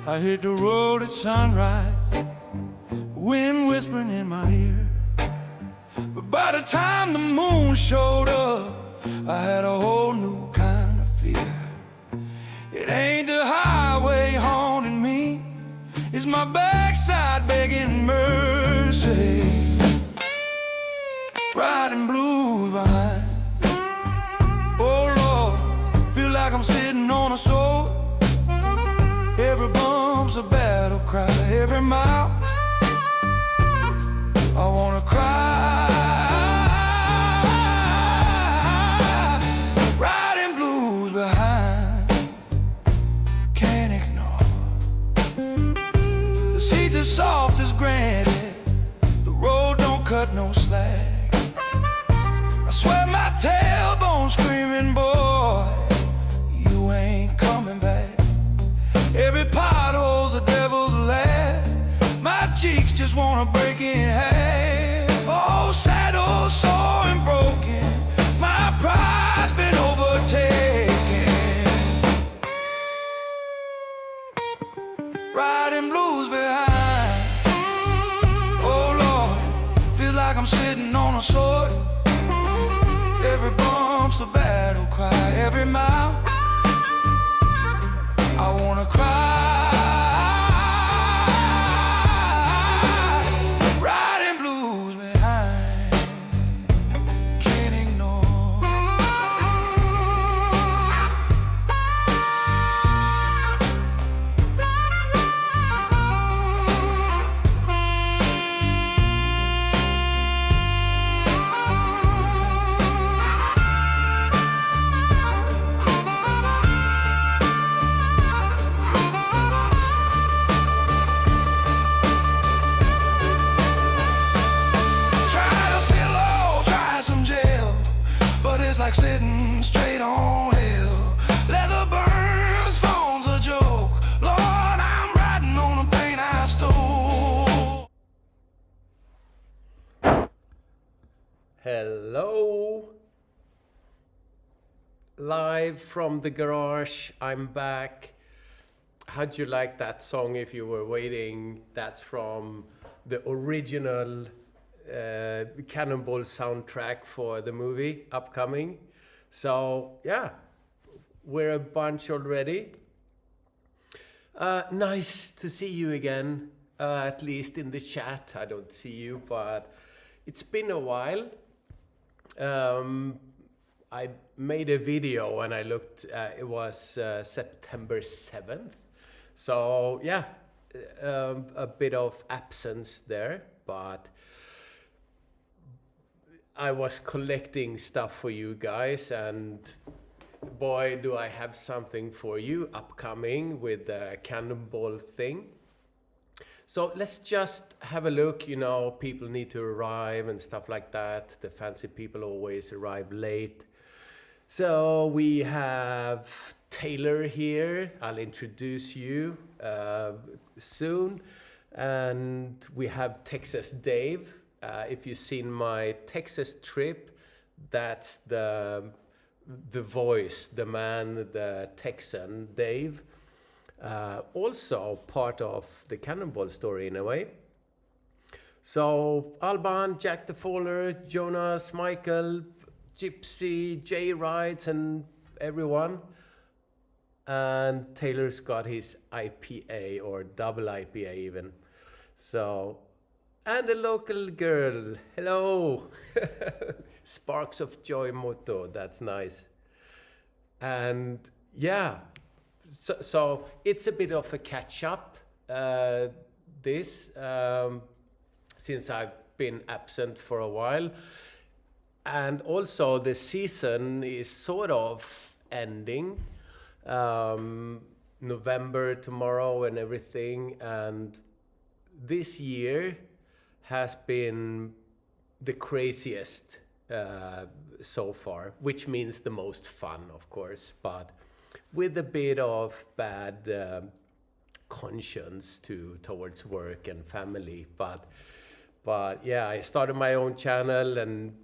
I hit the road at sunrise, wind whispering in my ear. But by the time the moon showed up, I had a whole new kind of fear. It ain't the highway haunting me, it's my backside begging mercy. Riding blues behind. Oh Lord, feel like I'm sitting on a sword. Every bump's a battle cry, every mile I wanna cry. Riding blues behind, can't ignore. The seats are soft as granite, the road don't cut no slack. I swear my tailbone's screaming, boy, you ain't coming back. Every pothole's a devil's laugh. My cheeks just wanna break in half. Oh, saddle sore and broken, my pride's been overtaken. Riding blues behind. Oh Lord, feels like I'm sitting on a sword. Every bump's a battle cry, every mile I wanna cry. Riding blues behind, can't ignore. Like sitting straight on hell. Leather burns, phone's a joke. Lord, I'm riding on the pain I stole. Hello. Live from the garage, I'm back. How'd you like that song if you were waiting? That's from the original Cannonball soundtrack for the movie upcoming. So yeah, we're a bunch already. Nice to see you again, at least in the chat. I don't see you, but it's been a while. I made a video and I looked, it was September 7th. So yeah, a bit of absence there, but I was collecting stuff for you guys, and boy, do I have something for you upcoming with the Cannonball thing. So let's just have a look. You know, people need to arrive and stuff like that. The fancy people always arrive late. So we have Taylor here. I'll introduce you soon. And we have Texas Dave. If you've seen my Texas trip, that's the voice, the man, the Texan, Dave. Also part of the Cannonball story in a way. So Alban, Jack the Faller, Jonas, Michael, Gypsy, Jay Rides, and everyone. And Taylor's got his IPA, or double IPA even. So, and a local girl, hello. Sparks of Joy motto, that's nice. And yeah, so it's a bit of a catch-up, since I've been absent for a while. And also the season is sort of ending. November tomorrow and everything. And this year has been the craziest so far, which means the most fun, of course, but with a bit of bad conscience towards work and family. But yeah, I started my own channel and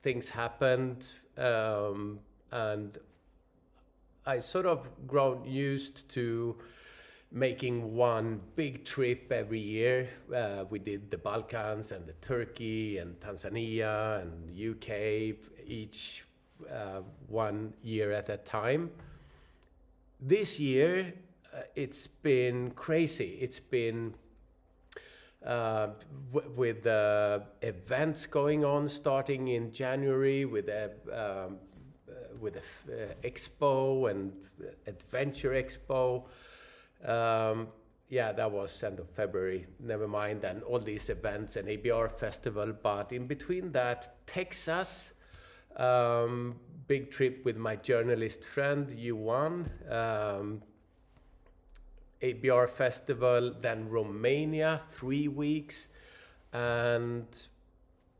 things happened, and I sort of grown used to making one big trip every year. We did the Balkans and the Turkey and Tanzania and UK, each 1 year at a time. This year, it's been crazy. It's been with events going on starting in January with a expo and adventure expo. Yeah, that was end of February, never mind, and all these events and ABR festival. But in between that, Texas, big trip with my journalist friend Yuan, ABR festival, then Romania, 3 weeks, and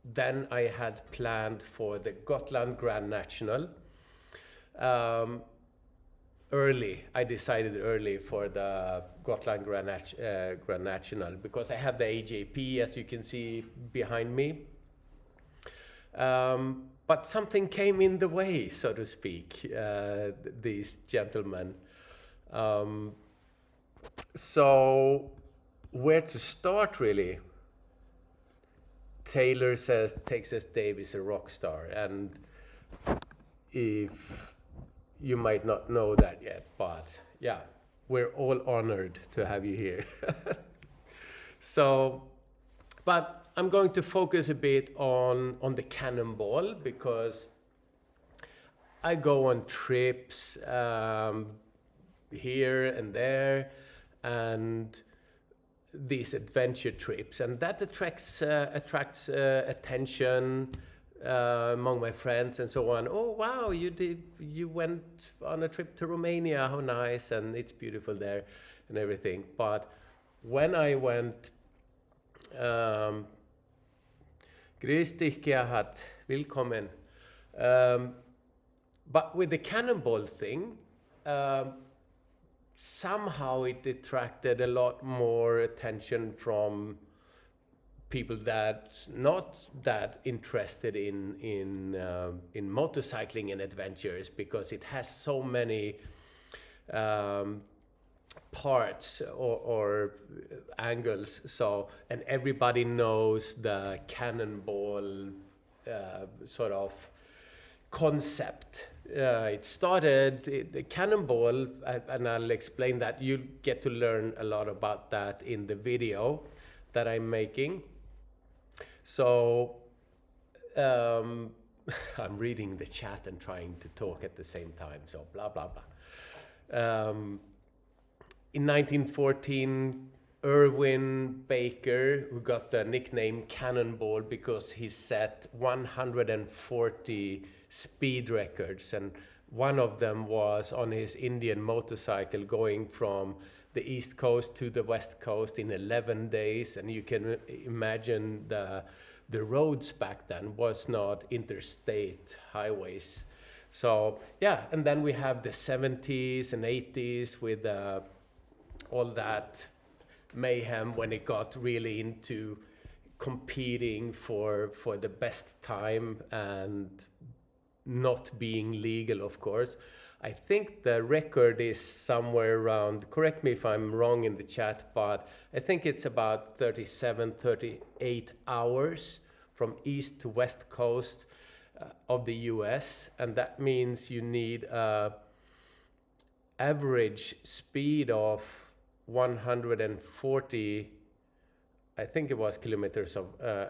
then I had planned for the Gotland Grand National. I decided early for the Gotland Grand National because I have the AJP, as you can see behind me. But something came in the way, so to speak, these gentlemen. So where to start, really? Taylor says Texas Dave is a rock star, and if you might not know that yet, but yeah, we're all honored to have you here. So, but I'm going to focus a bit on the Cannonball because I go on trips here and there, and these adventure trips, and that attracts attention among my friends and so on. Oh wow, you went on a trip to Romania, how nice, and it's beautiful there and everything. But when I went, grüß dich Gerhard, willkommen. But with the Cannonball thing, somehow it attracted a lot more attention from people that not that interested in motorcycling and adventures, because it has so many parts or angles. So, and everybody knows the Cannonball sort of concept. It started, the Cannonball, and I'll explain that. You get to learn a lot about that in the video that I'm making. So I'm reading the chat and trying to talk at the same time, so blah, blah, blah. In 1914, Irwin Baker, who got the nickname Cannonball because he set 140 speed records, and one of them was on his Indian motorcycle going from the East Coast to the West Coast in 11 days. And you can imagine the roads back then was not interstate highways. So yeah, and then we have the 70s and 80s with all that mayhem when it got really into competing for the best time and not being legal, of course. I think the record is somewhere around, correct me if I'm wrong in the chat, but I think it's about 37, 38 hours from east to west coast of the US. And that means you need an average speed of 140, I think it was kilometers of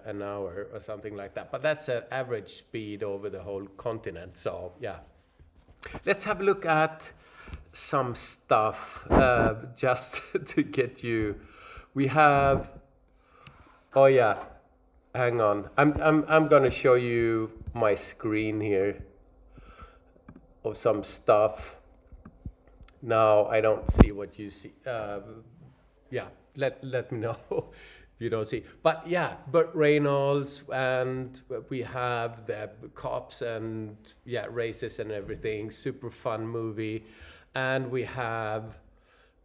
an hour or something like that. But that's an average speed over the whole continent. So yeah. Let's have a look at some stuff just to get you. We have, oh yeah, hang on. I'm gonna show you my screen here of some stuff. Now I don't see what you see. Yeah, let me know if you don't see. But yeah, Burt Reynolds, and we have the cops and yeah, races and everything. Super fun movie. And we have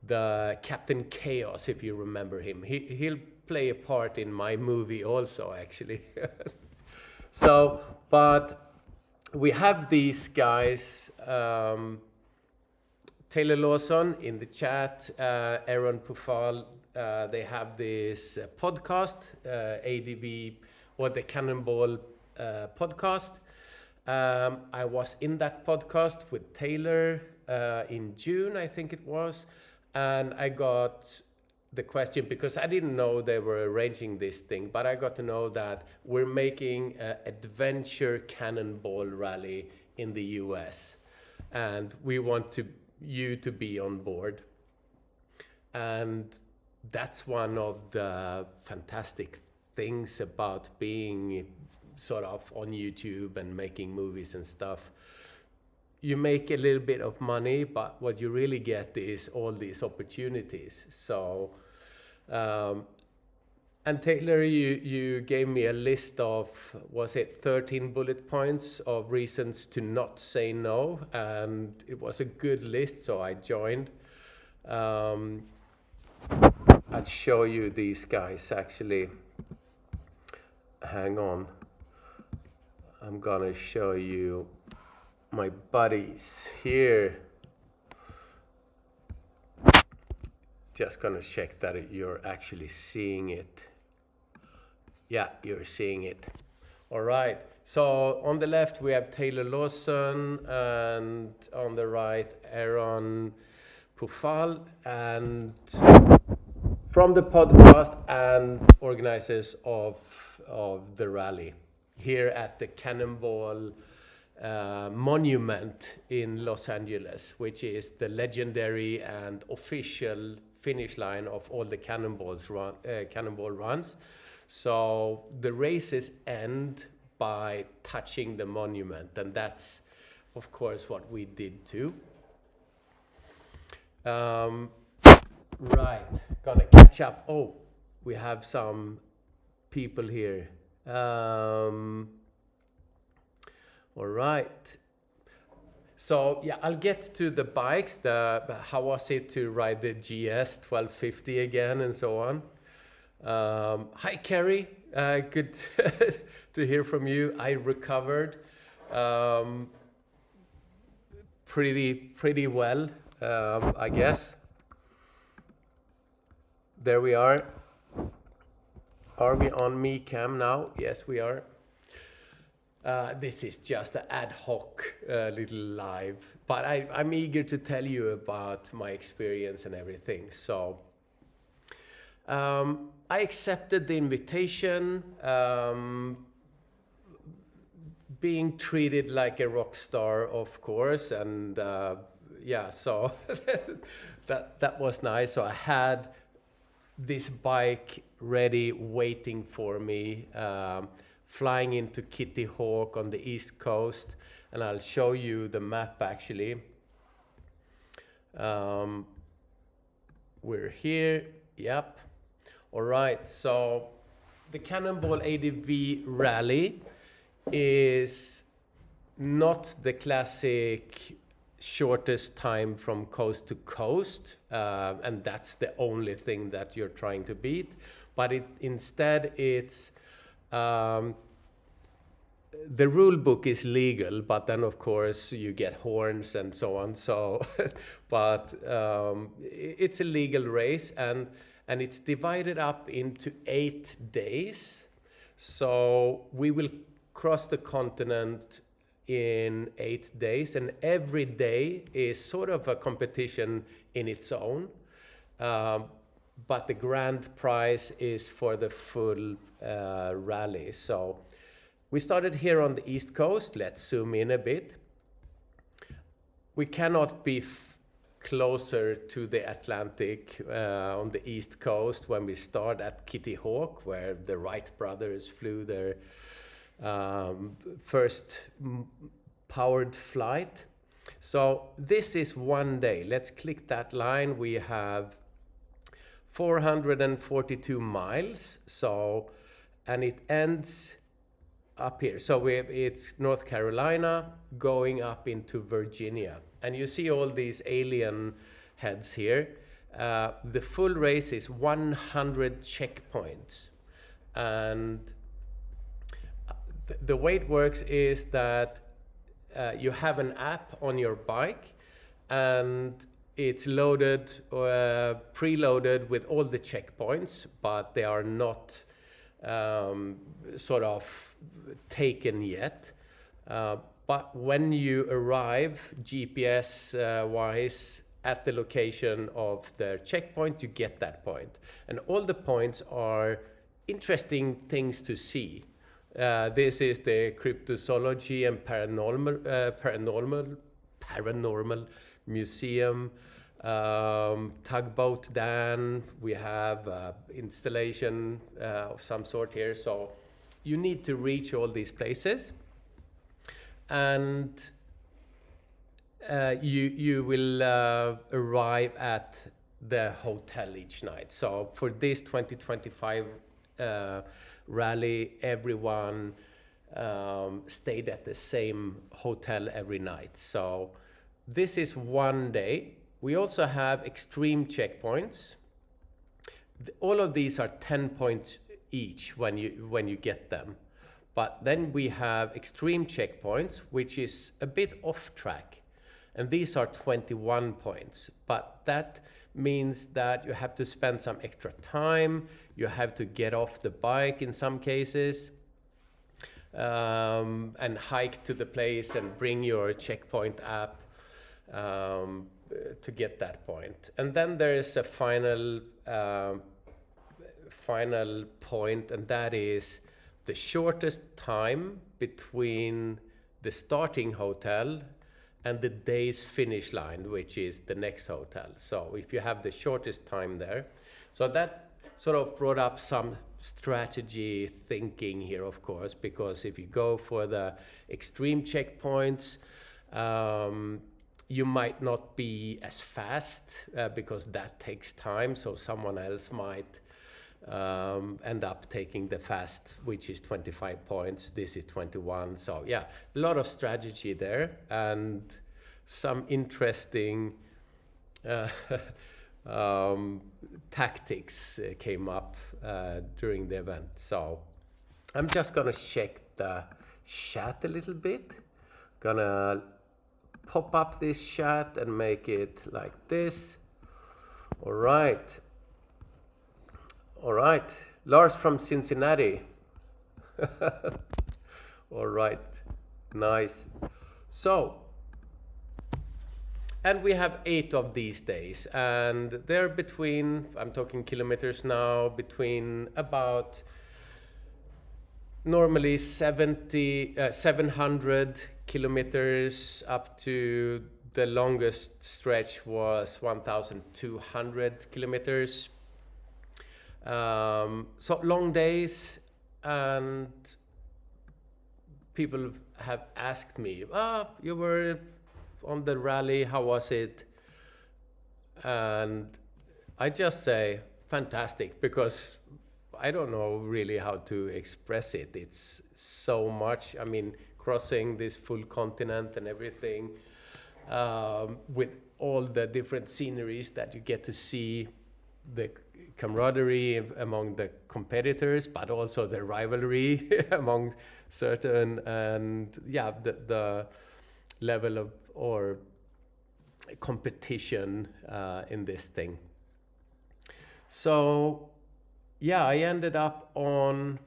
the Captain Chaos, if you remember him. He'll play a part in my movie also, actually. So, but we have these guys Taylor Lawson in the chat, Aaron Pufal, they have this podcast, ADV, or the Cannonball podcast. I was in that podcast with Taylor in June, I think it was, and I got the question, because I didn't know they were arranging this thing, but I got to know that we're making an adventure Cannonball Rally in the US, and we want you to be on board. And that's one of the fantastic things about being sort of on YouTube and making movies and stuff. You make a little bit of money, but what you really get is all these opportunities. So, and Taylor, you gave me a list of, was it 13 bullet points of reasons to not say no? And it was a good list, so I joined. I'll show you these guys actually. Hang on. I'm gonna show you my buddies here. Just gonna check that you're actually seeing it. Yeah, you're seeing it. All right, so on the left we have Taylor Lawson, and on the right Aaron Pufal, and from the podcast and organizers of the rally here at the Cannonball Monument in Los Angeles, which is the legendary and official finish line of all the Cannonball runs. So the races end by touching the monument, and that's of course what we did too. Right, gonna catch up. Oh, we have some people here. All right. So yeah, I'll get to the bikes. How was it to ride the GS 1250 again and so on? Hi, Kerry. Good to hear from you. I recovered pretty well, I guess. There we are. Are we on me cam now? Yes, we are. This is just an ad hoc little live, but I'm eager to tell you about my experience and everything. So I accepted the invitation, being treated like a rock star, of course, and yeah, so that was nice. So I had this bike ready, waiting for me, flying into Kitty Hawk on the East Coast, and I'll show you the map actually. We're here, yep. All right, so the Cannonball ADV Rally is not the classic shortest time from coast to coast, and that's the only thing that you're trying to beat, but instead it's the rule book is legal, but then of course you get horns and so on. So, but it's a legal race, and it's divided up into 8 days. So we will cross the continent in 8 days, and every day is sort of a competition in its own. But the grand prize is for the full rally. So we started here on the East Coast. Let's zoom in a bit. We cannot be closer to the Atlantic on the East Coast when we start at Kitty Hawk, where the Wright brothers flew their first powered flight. So this is 1 day. Let's click that line. We have 442 miles. So, and it ends up here. So it's North Carolina going up into Virginia. And you see all these alien heads here. The full race is 100 checkpoints. And the way it works is that you have an app on your bike, and it's loaded, preloaded with all the checkpoints, but they are not sort of taken yet. But when you arrive GPS wise at the location of the checkpoint, you get that point. And all the points are interesting things to see. This is the Cryptozoology and Paranormal Museum, Tugboat Dan. We have installation of some sort here. So you need to reach all these places, and you will arrive at the hotel each night. So for this 2025 rally, everyone stayed at the same hotel every night. So this is one day. We also have extreme checkpoints. All of these are 10 points each when you get them. But then we have extreme checkpoints, which is a bit off track. And these are 21 points. But that means that you have to spend some extra time. You have to get off the bike in some cases, and hike to the place and bring your checkpoint app to get that point. And then there is a final point, and that is the shortest time between the starting hotel and the day's finish line, which is the next hotel. So if you have the shortest time there, so that sort of brought up some strategy thinking here, of course, because if you go for the extreme checkpoints, you might not be as fast because that takes time. So someone else might end up taking the fast, which is 25 points. This is 21. So yeah, a lot of strategy there and some interesting tactics came up during the event. So I'm just gonna check the chat a little bit. Gonna pop up this chat and make it like this. All right. All right, Lars from Cincinnati. All right, nice. So, and we have 8 of these days, and they're between, I'm talking kilometers now, between about normally 700 kilometers up to the longest stretch was 1,200 kilometers. So long days, and people have asked me, you were on the rally, how was it? And I just say fantastic, because I don't know really how to express it. It's so much. I mean, crossing this full continent and everything, with all the different sceneries that you get to see, the camaraderie among the competitors, but also the rivalry among certain, and yeah, the level of or competition in this thing. So yeah, I ended up on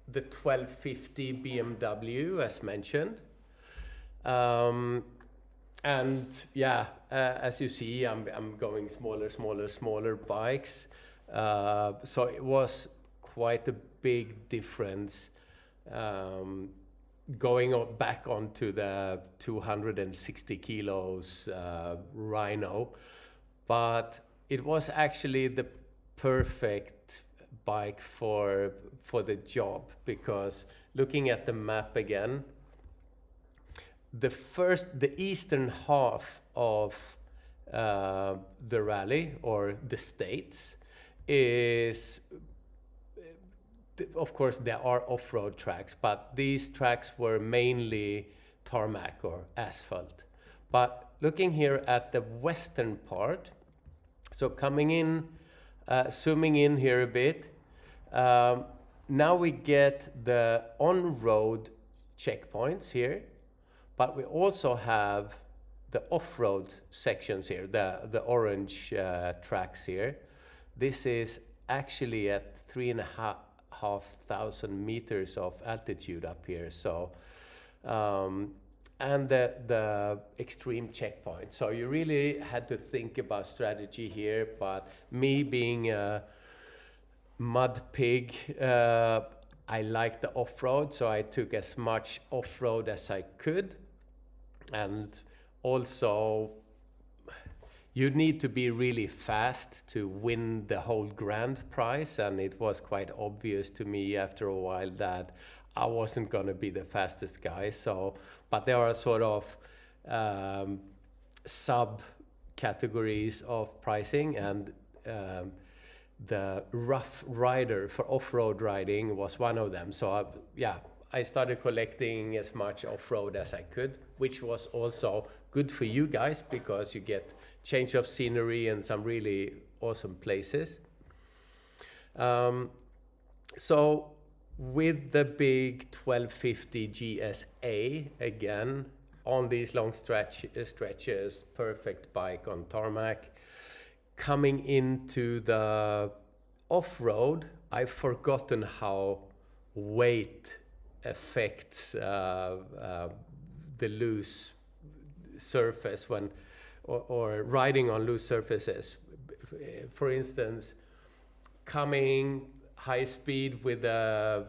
the 1250 BMW as mentioned. And yeah, as you see, I'm going smaller bikes. So it was quite a big difference going back onto the 260 kilos Rhino. But it was actually the perfect bike for the job, because looking at the map again, the eastern half of the rally, or the states, is, of course there are off-road tracks, but these tracks were mainly tarmac or asphalt. But looking here at the western part, so coming in, zooming in here a bit, now we get the on-road checkpoints here, but we also have the off-road sections here, the orange tracks here. This is actually at 3,500 meters of altitude up here. So, and the extreme checkpoint. So you really had to think about strategy here. But me being a mud pig, I like the off-road, so I took as much off-road as I could. And also, you need to be really fast to win the whole grand prize, and it was quite obvious to me after a while that I wasn't going to be the fastest guy. So, but there are sort of sub categories of pricing, and the rough rider for off-road riding was one of them. So I started collecting as much off-road as I could, which was also good for you guys because you get change of scenery and some really awesome places. So with the big 1250 GSA, again, on these long stretches, perfect bike on tarmac. Coming into the off-road, I've forgotten how weight affects the loose surface when, or riding on loose surfaces. For instance, coming high speed with a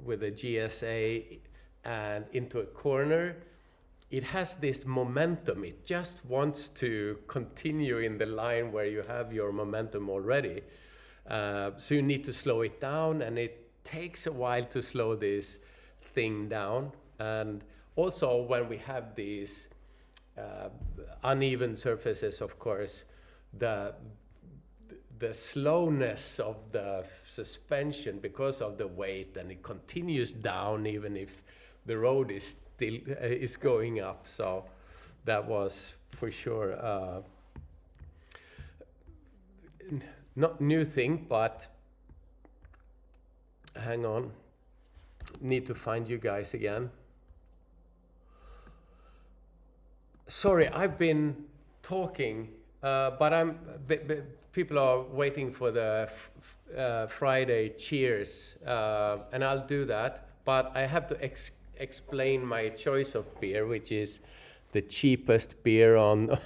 GSA and into a corner, it has this momentum. It just wants to continue in the line where you have your momentum already. So you need to slow it down, and it takes a while to slow this thing down. And also when we have these uneven surfaces, of course, the slowness of the suspension because of the weight, and it continues down even if the road is still is going up. So that was for sure not new thing, but hang on, need to find you guys again. Sorry, I've been talking, but people are waiting for the Friday cheers, and I'll do that. But I have to explain my choice of beer, which is the cheapest beer on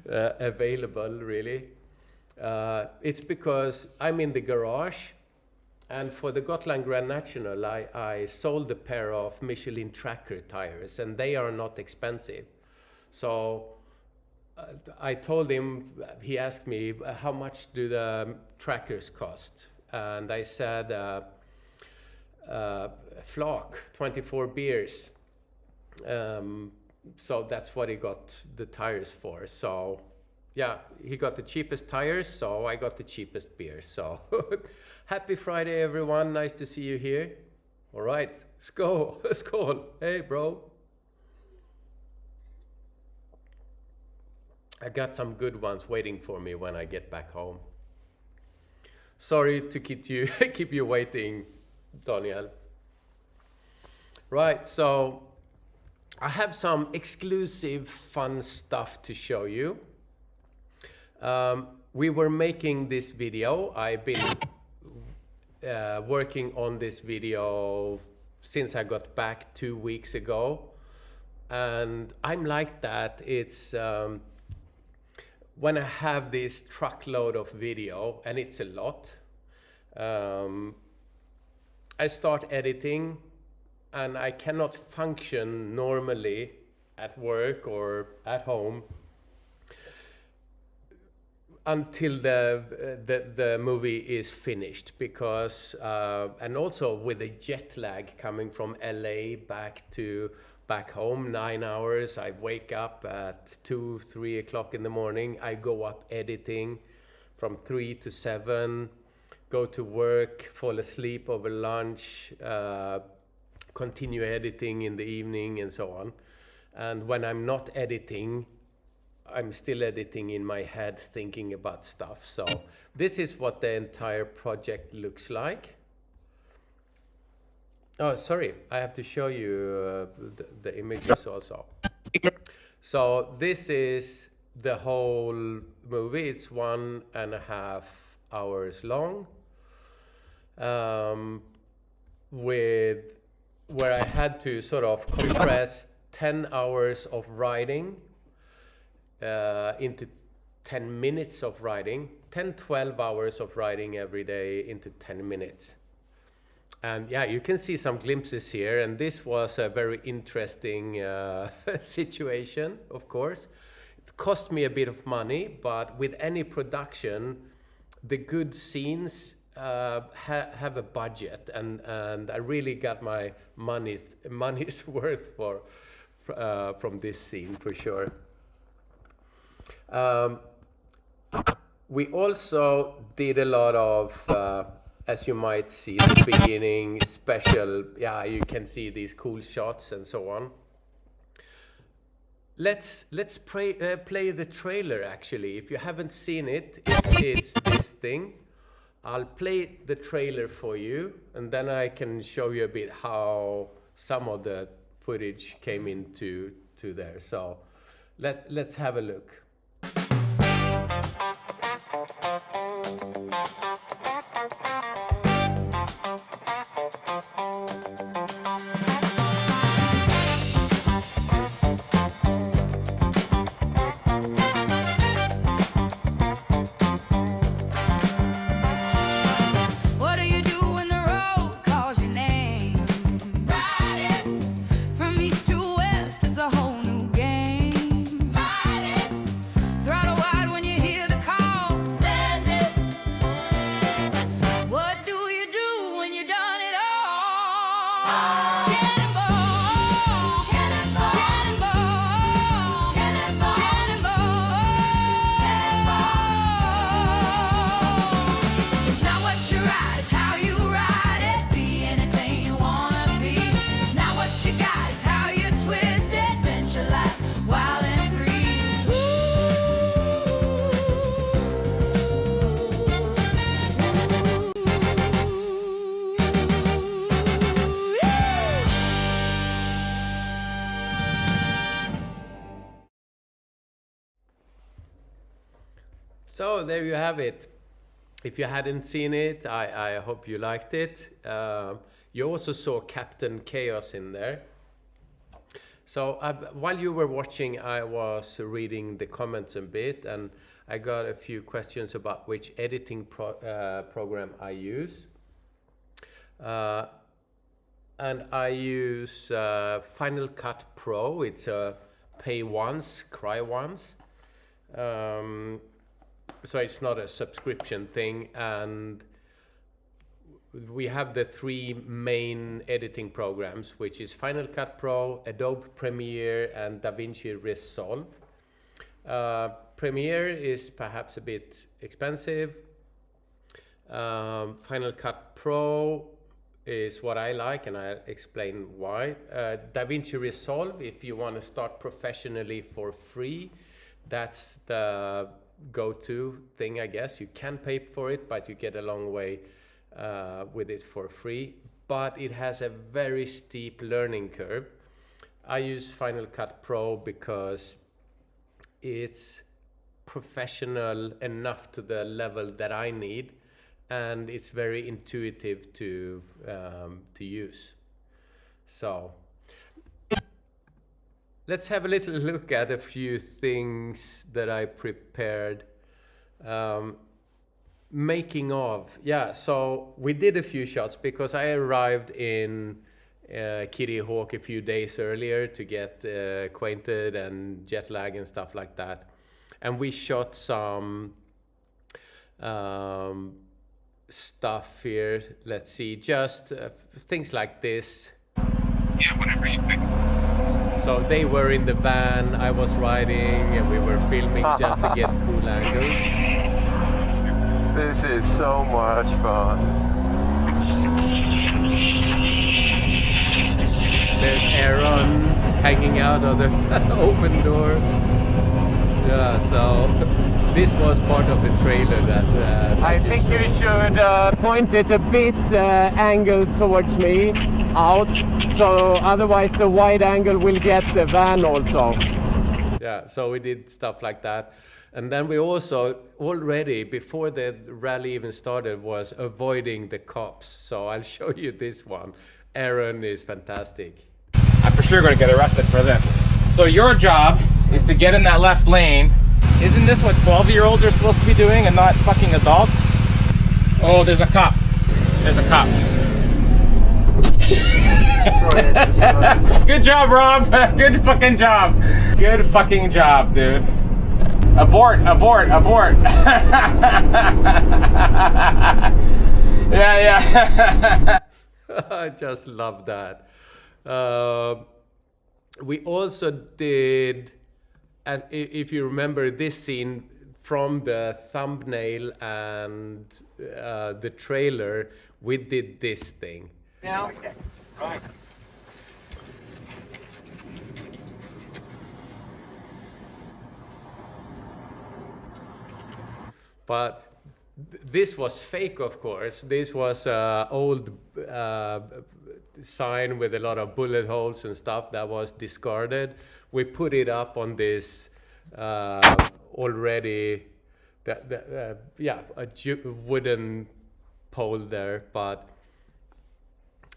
available, really. It's because I'm in the garage, and for the Gotland Grand National, I sold a pair of Michelin Tracker tires, and they are not expensive. So I told him, he asked me, how much do the trackers cost? And I said, flock, 24 beers. So that's what he got the tires for. So yeah, he got the cheapest tires, so I got the cheapest beer. So happy Friday, everyone. Nice to see you here. All right, skål. Skål. Hey, bro. I got some good ones waiting for me when I get back home. Sorry to keep you waiting, Daniel. Right, so I have some exclusive fun stuff to show you. We were making this video. I've been working on this video since I got back 2 weeks ago. And I'm like that. It's when I have this truckload of video, and it's a lot, I start editing, and I cannot function normally at work or at home until the movie is finished, because and also with the jet lag coming from LA back home, 9 hours. I wake up at 2-3 o'clock in the morning. I go up editing from 3 to 7, go to work, fall asleep over lunch, continue editing in the evening, and so on. And when I'm not editing, I'm still editing in my head, thinking about stuff. So this is what the entire project looks like. Oh, sorry, I have to show you the images also. So this is the whole movie. It's 1.5 hours long, with where I had to sort of compress 10 hours of riding into 10 minutes of riding, 12 hours of riding every day into 10 minutes. And yeah, you can see some glimpses here, and this was a very interesting situation, of course. It cost me a bit of money, but with any production, the good scenes have a budget, and I really got my money's worth from this scene for sure. We also did a lot of, as you might see, the beginning special. Yeah, you can see these cool shots and so on. Let's play the trailer. Actually, if you haven't seen it, it's this thing. I'll play the trailer for you, and then I can show you a bit how some of the footage came into there. So let's have a look. So there you have it. If you hadn't seen it, I hope you liked it. You also saw Captain Chaos in there. So while you were watching, I was reading the comments a bit, and I got a few questions about which editing program I use. And I use Final Cut Pro. It's a pay once, cry once. So it's not a subscription thing, and we have the three main editing programs, which is Final Cut Pro, Adobe Premiere, and DaVinci Resolve. Premiere is perhaps a bit expensive. Final Cut Pro is what I like, and I'll explain why. DaVinci Resolve, if you want to start professionally for free, that's the go-to thing, I guess. You can pay for it, but you get a long way with it for free. But it has a very steep learning curve. I use Final Cut Pro because it's professional enough to the level that I need, and it's very intuitive to use. So let's have a little look at a few things that I prepared. Making of, yeah, so we did a few shots because I arrived in Kitty Hawk a few days earlier to get acquainted and jet lag and stuff like that. And we shot some stuff here. Let's see, just things like this. Yeah, whatever you pick. So they were in the van, I was riding, and we were filming just to get cool angles. This is so much fun. There's Aaron hanging out of the open door. Yeah, so this was part of the trailer that I think you should point it a bit angled towards me out, so otherwise the wide angle will get the van also. Yeah, so we did stuff like that. And then we also, already before the rally even started, was avoiding the cops. So I'll show you this one. Aaron is fantastic. I'm for sure going to get arrested for this. So your job is to get in that left lane. Isn't this what 12-year-olds are supposed to be doing and not fucking adults? Oh, there's a cop. There's a cop. Good job, Rob. Good fucking job. Good fucking job, dude. Abort, abort, abort. Yeah. I just love that. We also did, if you remember this scene from the thumbnail and the trailer, we did this thing. Now, right. But this was fake, of course. This was an old sign with a lot of bullet holes and stuff that was discarded. We put it up on this already, a wooden pole there. But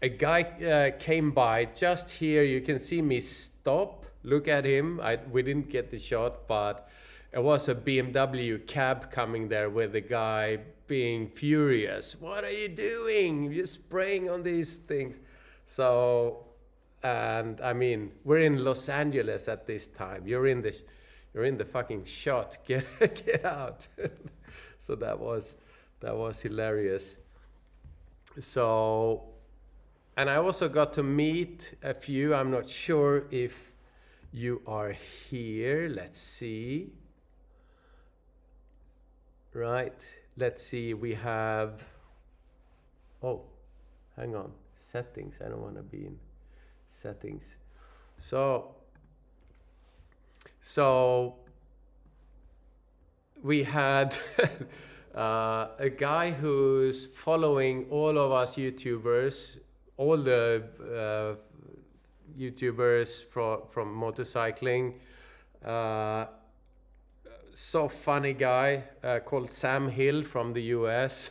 a guy came by just here. You can see me stop, look at him. We didn't get the shot, but it was a BMW cab coming there with the guy being furious. What are you doing? You're spraying on these things. So, and I mean, we're in Los Angeles at this time. You're in the fucking shot. Get out. So that was hilarious. So, and I also got to meet a few. I'm not sure if you are here. Let's see. Right, let's see, we have, oh, hang on, settings, I don't want to be in settings. So we had a guy who's following all of us YouTubers, all the YouTubers from motorcycling. So funny guy called Sam Hill from the US.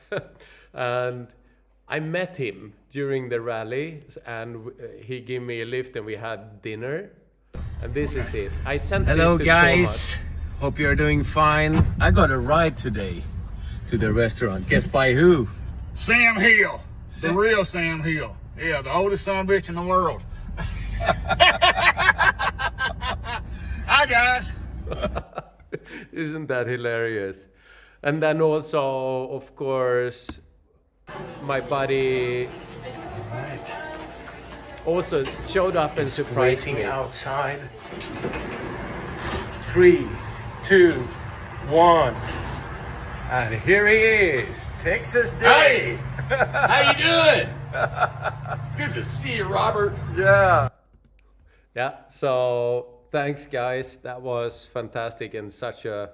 And I met him during the rally, and he gave me a lift and we had dinner. And this is it. I sent Hello this to guys, Thomas. hope you're doing fine. I got a ride today to the restaurant. Guess by who? Sam Hill. The real Sam Hill. Yeah, the oldest son of a bitch in the world. Hi guys. Isn't that hilarious? And then also, of course, my buddy also showed up and surprised me. Outside. 3, 2, 1. And here he is, Texas Day. Hey, how you doing? Good to see you, Robert. Yeah. So thanks, guys. That was fantastic and such a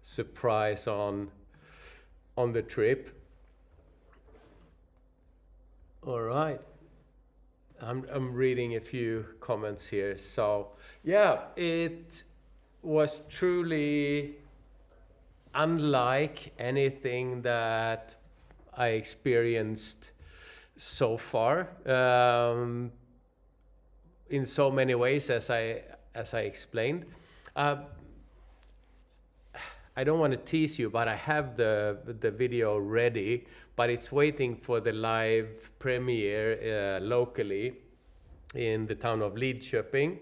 surprise on the trip. All right. I'm reading a few comments here. So yeah, it was truly unlike anything that I experienced so far, in so many ways, as I explained. I don't want to tease you, but I have the video ready, but it's waiting for the live premiere locally in the town of Lidköping,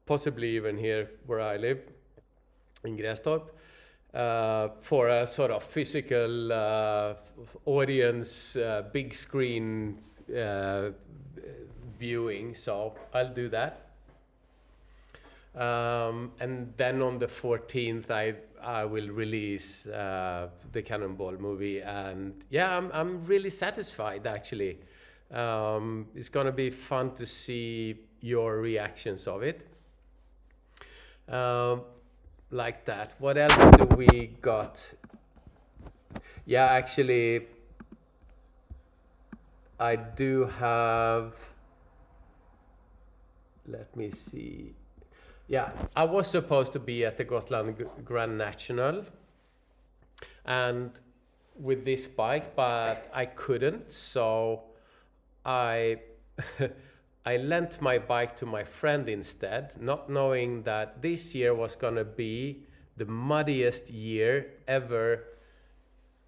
possibly even here where I live, in Grästorp, for a sort of physical audience, big screen viewing. So I'll do that. And then on the 14th, I will release the Cannonball movie, and yeah, I'm really satisfied actually. It's gonna be fun to see your reactions of it. Like that. What else do we got? Yeah, actually, I do have, let me see. Yeah, I was supposed to be at the Gotland Grand National and with this bike, but I couldn't, so I I lent my bike to my friend instead, not knowing that this year was gonna be the muddiest year ever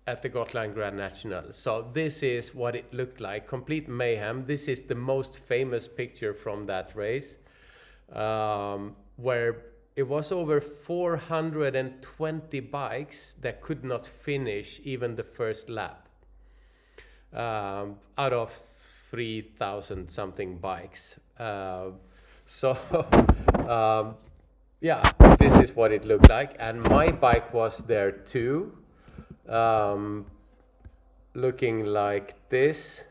at the Gotland Grand National. So this is what it looked like, complete mayhem. This is the most famous picture from that race, where it was over 420 bikes that could not finish even the first lap, out of 3,000 something bikes. Yeah, this is what it looked like, and my bike was there too, looking like this,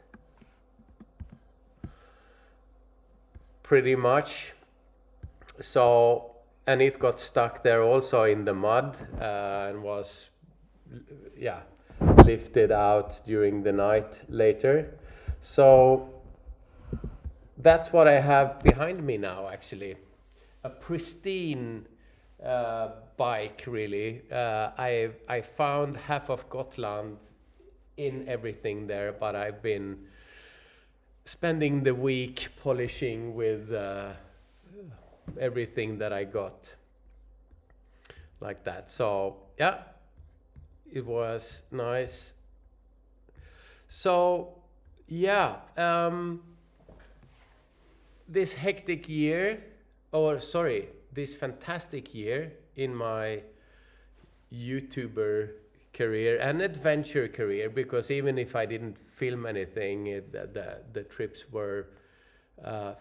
pretty much. So, and it got stuck there also in the mud, and was, yeah, lifted out during the night later. So that's what I have behind me now, actually. A pristine bike, really. I found half of Gotland in everything there, but I've been spending the week polishing with everything that I got, like that. So yeah, it was nice. So yeah, this hectic year, or sorry, this fantastic year in my YouTuber career and adventure career, because even if I didn't film anything, the trips were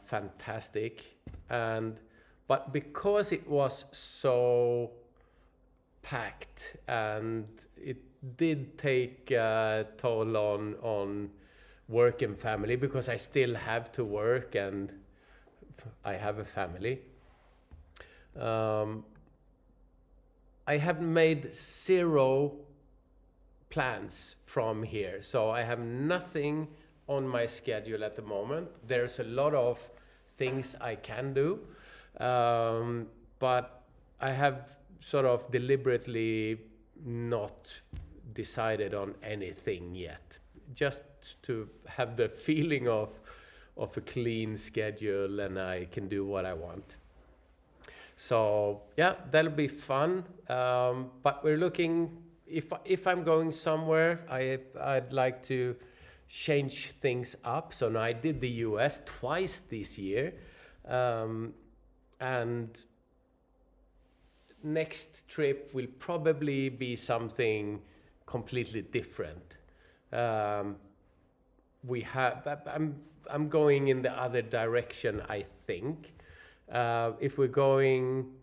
fantastic. But because it was so packed, and it did take a toll on work and family, because I still have to work and I have a family. I have made 0 plans from here, so I have nothing on my schedule at the moment. There's a lot of things I can do, but I have sort of deliberately not decided on anything yet, just to have the feeling of a clean schedule and I can do what I want. So yeah, that'll be fun. But we're looking, if I'm going somewhere, I'd like to change things up. So now I did the US twice this year, and next trip will probably be something completely different. I'm going in the other direction, I think. If we're going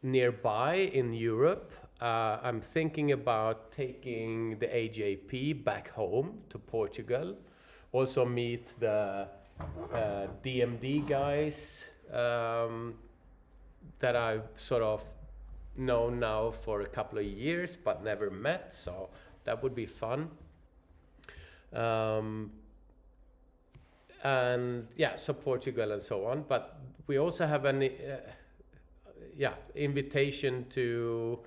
nearby in Europe, I'm thinking about taking the AJP back home to Portugal. Also meet the DMD guys that I've sort of known now for a couple of years but never met, so that would be fun. And yeah, so Portugal and so on. But we also have an invitation to,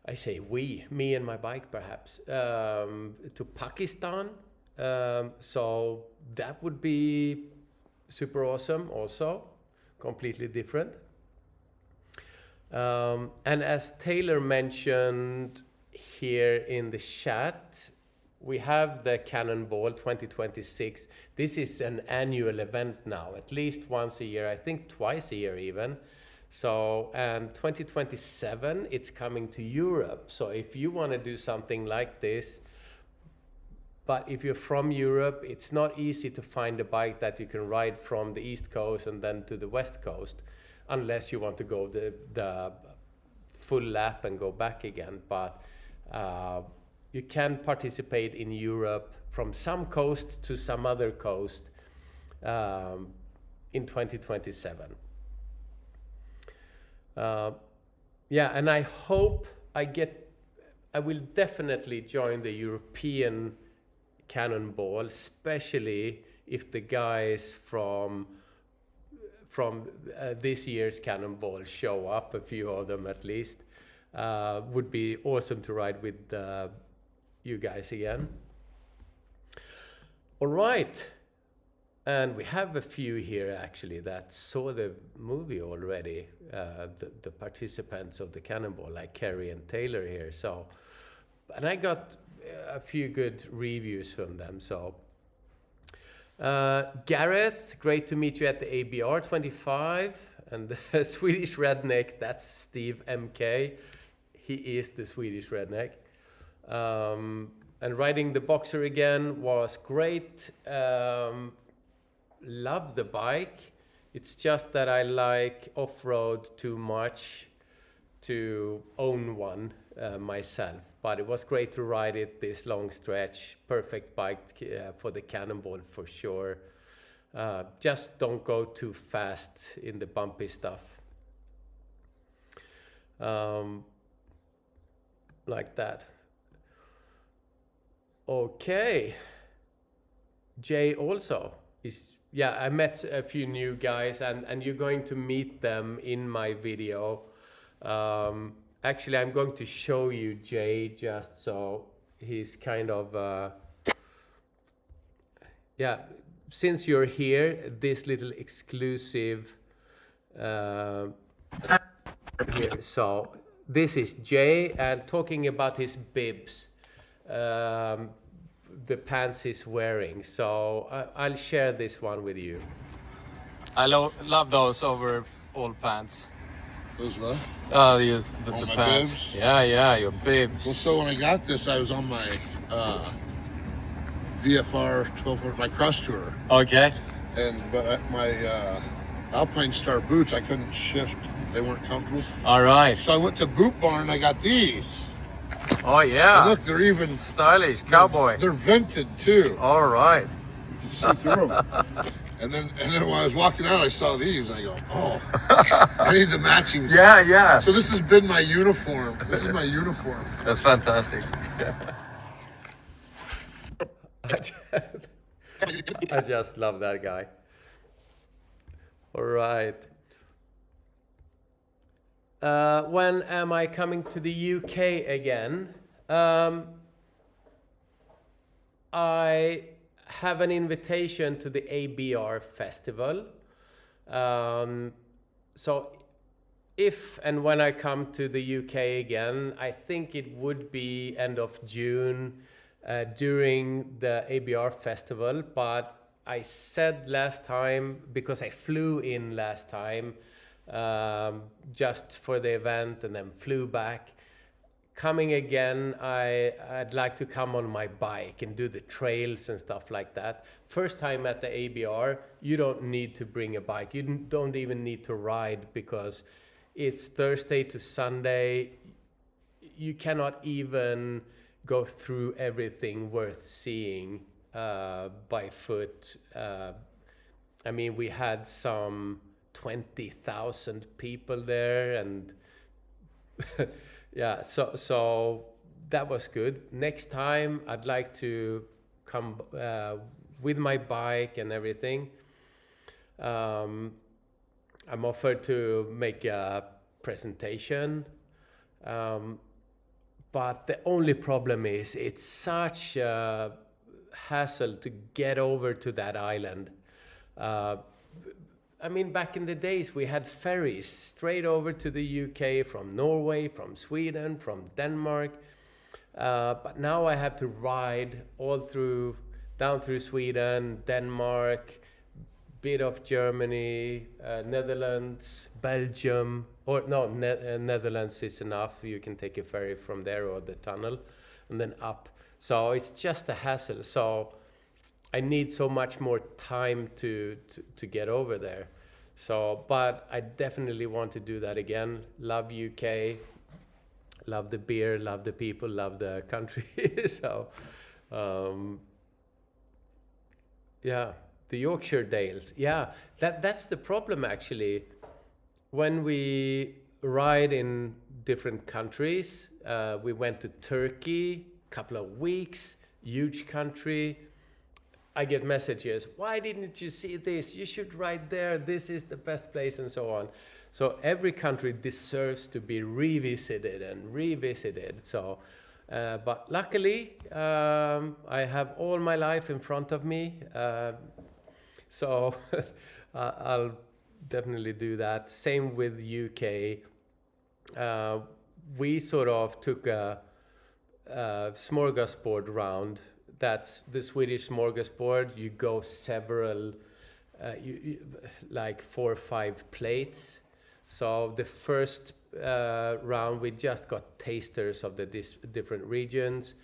I say we, me and my bike perhaps, to Pakistan. So that would be super awesome also, completely different. And as Taylor mentioned here in the chat, we have the Cannonball 2026. This is an annual event now, at least once a year, I think twice a year even. So, and 2027, it's coming to Europe. So if you want to do something like this, but if you're from Europe, it's not easy to find a bike that you can ride from the East Coast and then to the West Coast, unless you want to go the full lap and go back again. But you can participate in Europe from some coast to some other coast in 2027. Yeah, and I hope I will definitely join the European Cannonball, especially if the guys from this year's Cannonball show up, a few of them at least. Would be awesome to ride with you guys again. All right. And we have a few here actually that saw the movie already, the participants of the Cannonball, like Kerry and Taylor here. So, and I got a few good reviews from them. So, Gareth, great to meet you at the ABR 25. And the Swedish redneck, that's Steve MK. He is the Swedish redneck. And riding the Boxer again was great. Love the bike. It's just that I like off-road too much to own one myself, but it was great to ride it this long stretch. Perfect bike for the Cannonball for sure. Just don't go too fast in the bumpy stuff. Like that. Okay. Jay also is, yeah, I met a few new guys and you're going to meet them in my video. Actually, I'm going to show you Jay just so he's kind of, yeah, since you're here, this little exclusive here. So this is Jay, and talking about his bibs. The pants he's wearing, so I'll share this one with you. I love those over all pants. Those what? Oh, the my pants. bibs? Yeah, your bibs. Well, so when I got this, I was on my VFR 12, my cross tour, Okay. but my Alpine Star boots, I couldn't shift. They weren't comfortable. All right. So I went to Boot Barn and I got these. Oh And yeah. look, they're even Stylish cowboy. They're vented too. All right. You can see through them. And then when I was walking out, I saw these, and I go, oh, I need the matching. Yeah. So this has been my uniform. This is my uniform. That's fantastic. I just love that guy. All right. When am I coming to the UK again? I have an invitation to the ABR festival. So if and when I come to the UK again, I think it would be end of June during the ABR festival. But I said last time, because I flew in last time, just for the event and then flew back. Coming again, I'd like to come on my bike and do the trails and stuff like that. First time at the ABR, you don't need to bring a bike. You don't even need to ride because it's Thursday to Sunday. You cannot even go through everything worth seeing by foot. I mean, we had some 20,000 people there, and yeah, so that was good. Next time I'd like to come with my bike and everything. I'm offered to make a presentation, but the only problem is it's such a hassle to get over to that island. I mean, back in the days, we had ferries straight over to the UK from Norway, from Sweden, from Denmark. But now I have to ride all through, down through Sweden, Denmark, bit of Germany, Netherlands, Belgium, or no, Netherlands is enough. You can take a ferry from there or the tunnel and then up. So it's just a hassle. So I need so much more time to get over there. So, but I definitely want to do that again. Love UK, love the beer, love the people, love the country. So, yeah, the Yorkshire Dales. Yeah, that's the problem actually. When we ride in different countries. We went to Turkey, couple of weeks, huge country. I get messages, why didn't you see this? You should ride there. This is the best place, and so on. So every country deserves to be revisited and revisited. So, but luckily, I have all my life in front of me. So I'll definitely do that. Same with UK. We sort of took a smorgasbord round. That's the Swedish smorgasbord. You go several, like 4 or 5 plates. So the first round, we just got tasters of the different regions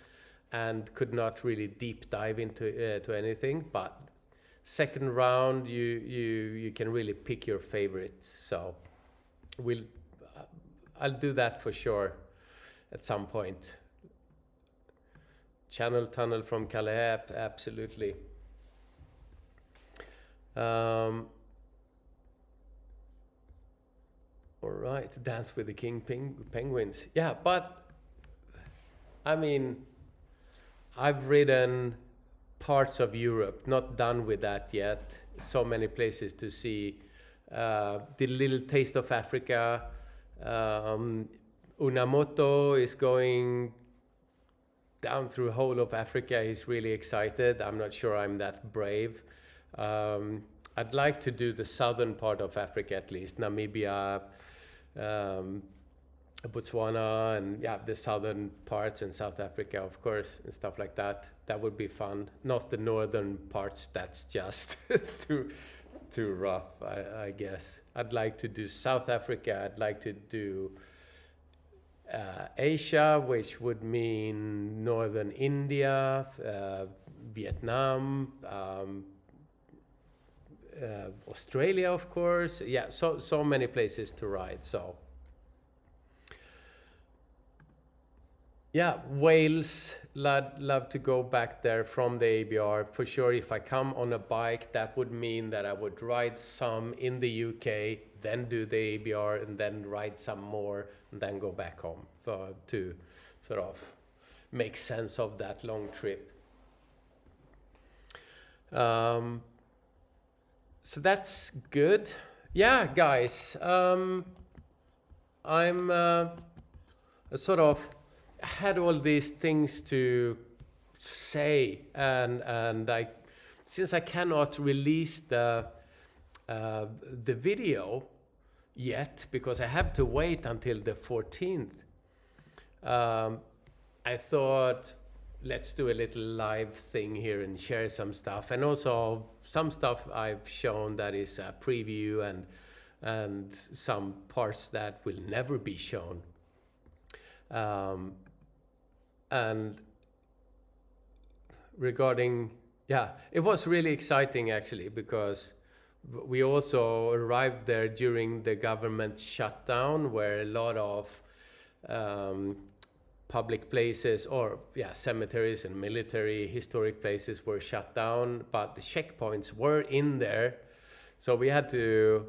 and could not really deep dive into to anything. But second round, you can really pick your favorites. So I'll do that for sure at some point. Channel tunnel from Calais, absolutely. All right, dance with the king penguins. Yeah, but I mean, I've ridden parts of Europe, not done with that yet. So many places to see. Did a little taste of Africa. Unamoto is going down through whole of Africa. He's really excited. I'm not sure I'm that brave. I'd like to do the southern part of Africa at least, Namibia, Botswana, and yeah, the southern parts, and South Africa, of course, and stuff like that. That would be fun. Not the northern parts. That's just too rough, I guess. I'd like to do South Africa. I'd like to do Asia, which would mean northern India, Vietnam, Australia, of course. Yeah, so many places to ride. So yeah, Wales, love to go back there from the ABR for sure. If I come on a bike, that would mean that I would ride some in the UK, then do the ABR, and then ride some more, and then go back home to sort of make sense of that long trip. So that's good. Yeah, guys, I'm sort of had all these things to say, and since I cannot release the video yet because I have to wait until the 14th, I thought let's do a little live thing here and share some stuff, and also some stuff I've shown that is a preview, and some parts that will never be shown. And regarding, yeah, it was really exciting actually, because we also arrived there during the government shutdown, where a lot of public places, or yeah, cemeteries and military historic places were shut down, but the checkpoints were in there. So we had to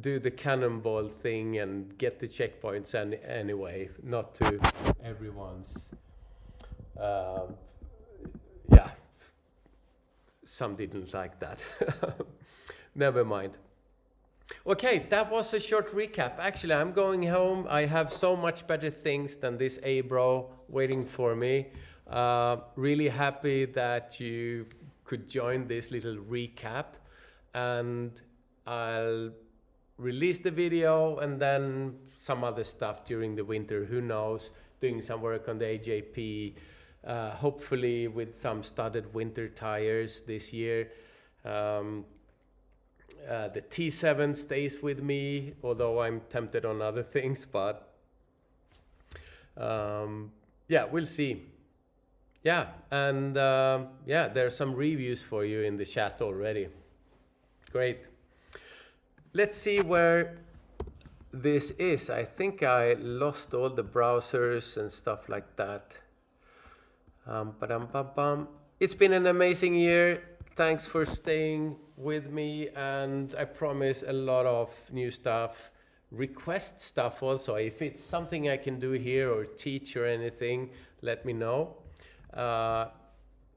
do the cannonball thing and get the checkpoints anyway, not to everyone's, yeah, some didn't like that. Never mind. Okay, that was a short recap. Actually, I'm going home. I have so much better things than this A-bro waiting for me. Really happy that you could join this little recap, and I'll release the video and then some other stuff during the winter. Who knows? Doing some work on the AJP, hopefully with some studded winter tires this year. The T7 stays with me, although I'm tempted on other things, but yeah, we'll see. Yeah, and yeah, there's some reviews for you in the chat already. Great. Let's see where this is. I think I lost all the browsers and stuff like that. It's been an amazing year. Thanks for staying with me, and I promise a lot of new stuff request stuff also. If it's something I can do here or teach or anything, let me know.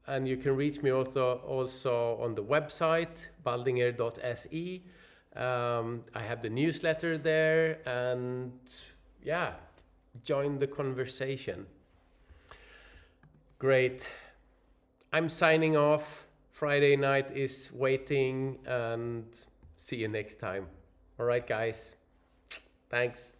And you can reach me also on the website, baldinger.se. I have the newsletter there, and yeah, join the conversation. Great. I'm signing off. Friday night is waiting, and see you next time. All right, guys. Thanks.